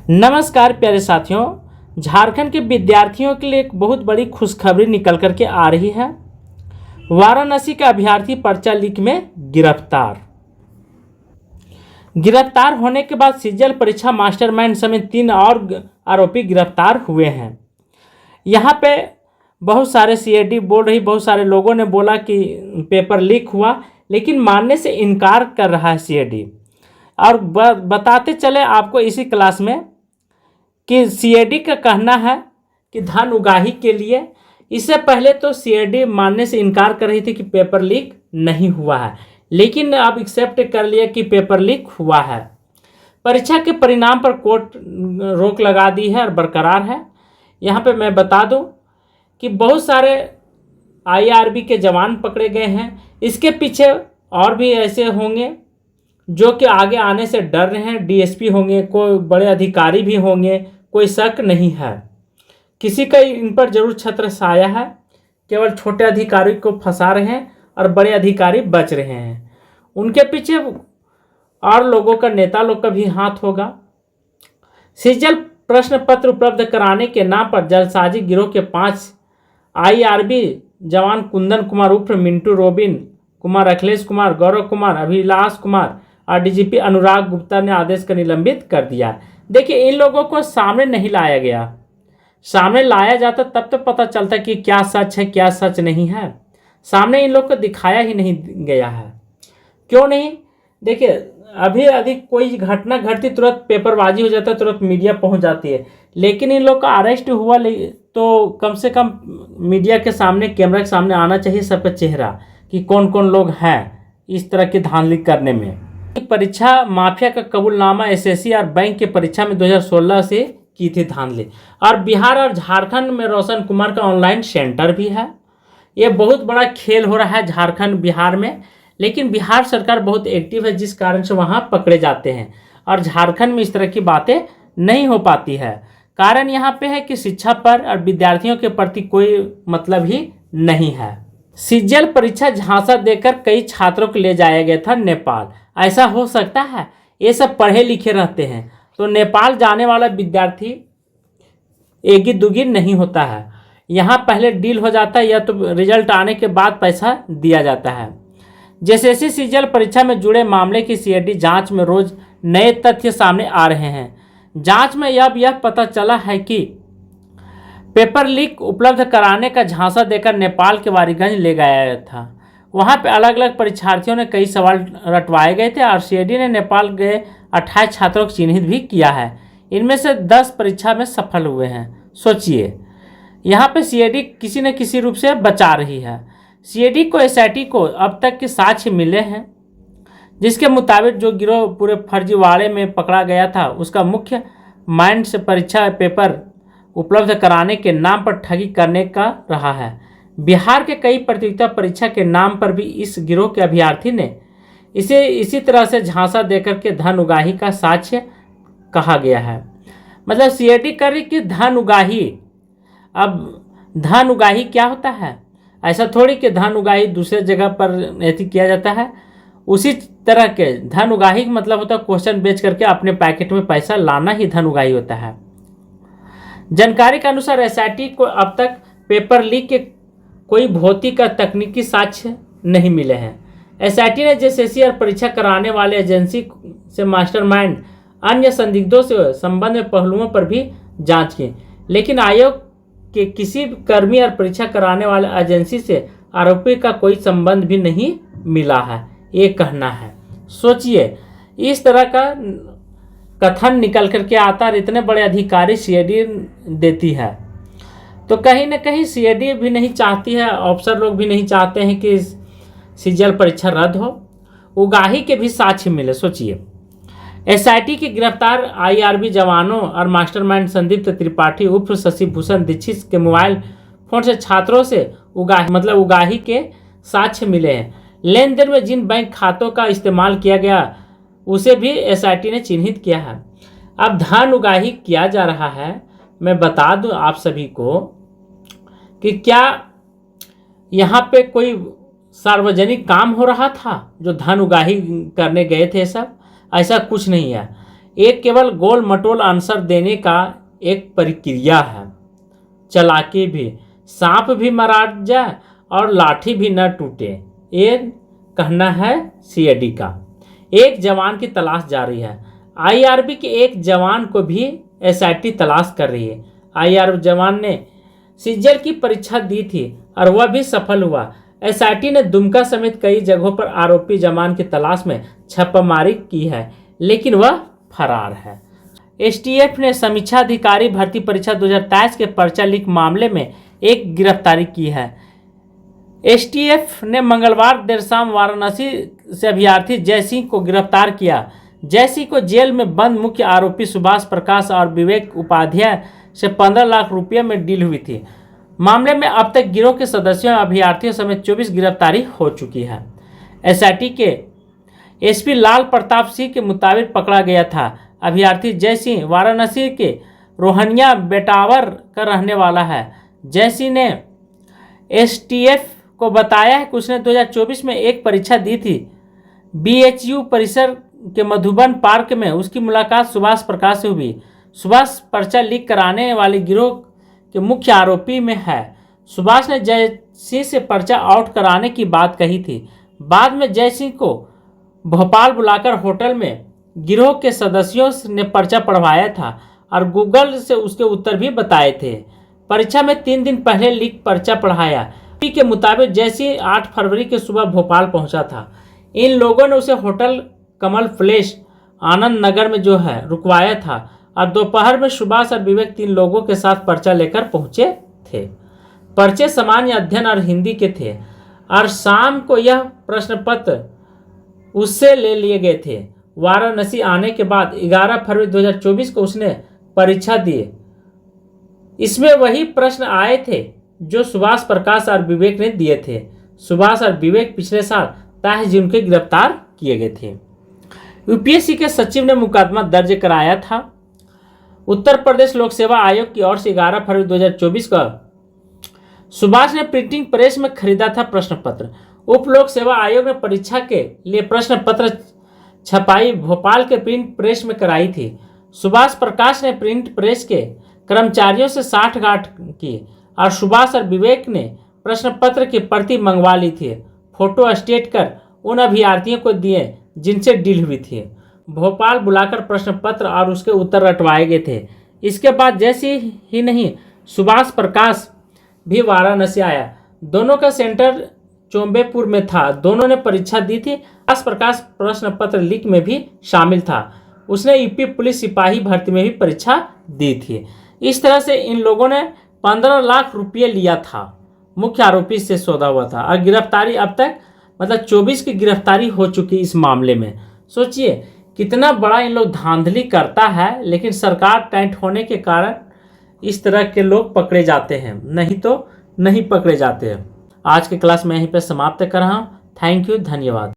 नमस्कार प्यारे साथियों, झारखंड के विद्यार्थियों के लिए एक बहुत बड़ी खुशखबरी निकल कर के आ रही है। वाराणसी का अभ्यर्थी पर्चा लीक में गिरफ्तार होने के बाद सीजीएल परीक्षा मास्टरमाइंड समेत 3 और आरोपी गिरफ्तार हुए हैं। यहाँ पे बहुत सारे सीआईडी बोल रही, बहुत सारे लोगों ने बोला कि पेपर लीक हुआ, लेकिन मानने से इनकार कर रहा है सीआईडी। और बताते चले आपको इसी क्लास में कि सीआईडी का कहना है कि धन उगाही के लिए, इससे पहले तो सीआईडी मानने से इनकार कर रही थी कि पेपर लीक नहीं हुआ है, लेकिन अब एक्सेप्ट कर लिया कि पेपर लीक हुआ है। परीक्षा के परिणाम पर कोर्ट रोक लगा दी है और बरकरार है। यहाँ पे मैं बता दूं कि बहुत सारे आईआरबी के जवान पकड़े गए हैं। इसके पीछे और भी ऐसे होंगे जो कि आगे आने से डर रहे हैं। डीएसपी होंगे, कोई बड़े अधिकारी भी होंगे, कोई शक नहीं है। किसी का इन पर जरूर छत्र साया है। केवल छोटे अधिकारी को फंसा रहे हैं और बड़े अधिकारी बच रहे हैं। उनके पीछे और लोगों का, नेता लोग का भी हाथ होगा। सीजीएल प्रश्न पत्र उपलब्ध कराने के नाम पर जालसाजी गिरोह के 5 आईआरबी जवान कुंदन कुमार उर्फ मिंटू, रोबिन कुमार, अखिलेश कुमार, गौरव कुमार, अभिलाष कुमार और डीजीपी अनुराग गुप्ता ने आदेश का निलंबित कर दिया। देखिए, इन लोगों को सामने नहीं लाया गया। सामने लाया जाता तब तो पता चलता कि क्या सच है क्या सच नहीं है। सामने इन लोग को दिखाया ही नहीं गया है। क्यों नहीं? देखिए, अभी अधिक कोई घटना घटती तुरंत पेपरबाजी हो जाता है, तुरंत मीडिया पहुंच जाती है। लेकिन इन लोग का अरेस्ट हुआ तो कम से कम मीडिया के सामने, कैमरा के सामने आना चाहिए सबका चेहरा कि कौन कौन लोग हैं इस तरह की धांधली करने में। परीक्षा माफिया का कबूलनामा एसएससी और बैंक की परीक्षा में 2016 से की थी धांधली। और बिहार और झारखंड में रोशन कुमार का ऑनलाइन सेंटर भी है। ये बहुत बड़ा खेल हो रहा है झारखंड बिहार में। लेकिन बिहार सरकार बहुत एक्टिव है, जिस कारण से वहाँ पकड़े जाते हैं और झारखंड में इस तरह की बातें नहीं हो पाती है। कारण यहाँ पे है कि शिक्षा पर और विद्यार्थियों के प्रति कोई मतलब ही नहीं है। सीजीएल परीक्षा झांसा देकर कई छात्रों को ले जाया गया था नेपाल। ऐसा हो सकता है? ये सब पढ़े लिखे रहते हैं तो नेपाल जाने वाला विद्यार्थी एगी दुगी नहीं होता है। यहाँ पहले डील हो जाता है या तो रिजल्ट आने के बाद पैसा दिया जाता है। जेएसएससी सीजीएल परीक्षा में जुड़े मामले की सीआईडी जांच में रोज नए तथ्य सामने आ रहे हैं। जांच में अब यह पता चला है कि पेपर लीक उपलब्ध कराने का झांसा देकर नेपाल के वारीगंज ले गया था। वहां पे अलग अलग परीक्षार्थियों ने कई सवाल रटवाए गए थे और सीआईडी ने नेपाल गए 28 छात्रों को चिन्हित भी किया है। इनमें से 10 परीक्षा में सफल हुए हैं। सोचिए, यहाँ पे सीआईडी किसी न किसी रूप से बचा रही है। सीआईडी को, एसआईटी को अब तक के साक्ष्य मिले हैं, जिसके मुताबिक जो गिरोह पूरे फर्जीवाड़े में पकड़ा गया था उसका मुख्य माइंड से परीक्षा पेपर उपलब्ध कराने के नाम पर ठगी करने का रहा है। बिहार के कई प्रतियोगिता परीक्षा के नाम पर भी इस गिरोह के अभ्यर्थी ने इसे इसी तरह से झांसा देकर के धन उगाही का साक्ष्य कहा गया है। मतलब सीआईडी कर रही कि धन उगाही। अब धन उगाही क्या होता है? ऐसा थोड़ी कि धन उगाही दूसरे जगह पर ऐसी किया जाता है। उसी तरह के धन उगाही का मतलब होता है क्वेश्चन बेच करके अपने पैकेट में पैसा लाना ही धन उगाही होता है। जानकारी के अनुसार एसआईटी को अब तक पेपर लीक के कोई भौतिक और तकनीकी साक्ष्य नहीं मिले हैं। एसआईटी ने जेएसएससी और परीक्षा कराने वाले एजेंसी से मास्टरमाइंड अन्य संदिग्धों से संबंध में पहलुओं पर भी जांच की, लेकिन आयोग के किसी कर्मी और परीक्षा कराने वाले एजेंसी से आरोपी का कोई संबंध भी नहीं मिला है, ये कहना है। सोचिए, इस तरह का कथन निकल करके आता और इतने बड़े अधिकारी सीआईडी देती है, तो कहीं ना कहीं सीआईडी भी नहीं चाहती है, अफसर लोग भी नहीं चाहते हैं कि सीजीएल परीक्षा रद्द हो। उगाही के भी साक्ष्य मिले। सोचिए, एसआईटी के गिरफ्तार आईआरबी जवानों और मास्टरमाइंड संदीप त्रिपाठी उर्फ शशि भूषण दीक्षित के मोबाइल फोन से छात्रों से उगाही के साक्ष्य मिले हैं। लेन देन में जिन बैंक खातों का इस्तेमाल किया गया उसे भी एसआईटी ने चिन्हित किया है। अब धन उगाही किया जा रहा है। मैं बता दूं आप सभी को कि क्या यहाँ पे कोई सार्वजनिक काम हो रहा था जो धन उगाही करने गए थे सब? ऐसा कुछ नहीं है। एक केवल गोल मटोल आंसर देने का एक प्रक्रिया है। चालाकी भी, सांप भी मारा जाए और लाठी भी न टूटे, ये कहना है सीआईडी का। एक जवान की तलाश जारी है। आईआरबी के एक जवान को भी एसआईटी तलाश कर रही है। आईआरबी जवान ने सीजल की परीक्षा दी थी और वह भी सफल हुआ। एसआईटी ने दुमका समेत कई जगहों पर आरोपी जवान की तलाश में छापेमारी की है, लेकिन वह फरार है। एसटीएफ ने समीक्षा अधिकारी भर्ती परीक्षा 2023 के पर्चा लीक मामले में एक गिरफ्तारी की है। एसटीएफ ने मंगलवार देर शाम वाराणसी से अभ्यर्थी जय सिंह को गिरफ्तार किया। जय सिंह को जेल में बंद मुख्य आरोपी सुभाष प्रकाश और विवेक उपाध्याय से 15 लाख रुपये में डील हुई थी। मामले में अब तक गिरोह के सदस्यों और अभ्यर्थियों समेत 24 गिरफ्तारी हो चुकी है। एसआईटी के एसपी लाल प्रताप सिंह के मुताबिक पकड़ा गया था। अभ्यर्थी जय सिंह वाराणसी के रोहनिया बेटावर का रहने वाला है। जय सिंह ने एसटीएफ को बताया है कि उसने 2024 में एक परीक्षा दी थी। बीएचयू परिसर के मधुबन पार्क में उसकी मुलाकात सुभाष प्रकाश से हुई। सुभाष पर्चा लीक कराने वाले गिरोह के मुख्य आरोपी में है। सुभाष ने जय सिंह से पर्चा आउट कराने की बात कही थी। बाद में जय सिंह को भोपाल बुलाकर होटल में गिरोह के सदस्यों ने पर्चा पढ़वाया था और गूगल से उसके उत्तर भी बताए थे। परीक्षा में 3 दिन पहले लीक पर्चा पढ़ाया। के मुताबिक जय सिंह 8 फरवरी के सुबह भोपाल पहुंचा था। इन लोगों ने उसे होटल कमल फ्लेश आनंद नगर में जो है रुकवाया था और दोपहर में सुभाष और विवेक 3 लोगों के साथ पर्चा लेकर पहुंचे थे। पर्चे सामान्य अध्ययन और हिंदी के थे और शाम को यह प्रश्न पत्र उससे ले लिए गए थे। वाराणसी आने के बाद 11 फरवरी 2024 को उसने परीक्षा दी। इसमें वही प्रश्न आए थे जो सुभाष प्रकाश और विवेक ने दिए थे। सुभाष और विवेक पिछले साल 23 जून के गिरफ्तार किए गए थे। यूपीएससी के सचिव ने मुकदमा दर्ज कराया था। उत्तर प्रदेश लोक सेवा आयोग की ओर से 11 फरवरी 2024 को सुभाष ने प्रिंटिंग प्रेस में खरीदा था प्रश्न पत्र। उप लोक सेवा आयोग ने परीक्षा के लिए प्रश्न पत्र छपाई भोपाल के प्रिंट प्रेस में कराई थी। सुभाष प्रकाश ने प्रिंट प्रेस के कर्मचारियों से साठगांठ की और सुभाष और विवेक ने प्रश्न पत्र की प्रति मंगवा ली थी। फोटो स्टेट कर उन अभ्यर्थियों को दिए जिनसे डील हुई थी। भोपाल बुलाकर प्रश्न पत्र और उसके उत्तर रटवाए गए थे। इसके बाद जैसे ही नहीं सुभाष प्रकाश भी वाराणसी आया। दोनों का सेंटर चोम्बेपुर में था। दोनों ने परीक्षा दी थी। सुभाष प्रकाश प्रश्न पत्र लीक में भी शामिल था। उसने यूपी पुलिस सिपाही भर्ती में भी परीक्षा दी थी। इस तरह से इन लोगों ने 15 लाख रुपये लिया था। मुख्य आरोपी से सौदा हुआ था और गिरफ्तारी अब तक 24 की गिरफ्तारी हो चुकी इस मामले में। सोचिए कितना बड़ा इन लोग धांधली करता है, लेकिन सरकार टाइट होने के कारण इस तरह के लोग पकड़े जाते हैं, नहीं तो नहीं पकड़े जाते हैं। आज की क्लास में यहीं पे समाप्त कर रहा हूँ। थैंक यू, धन्यवाद।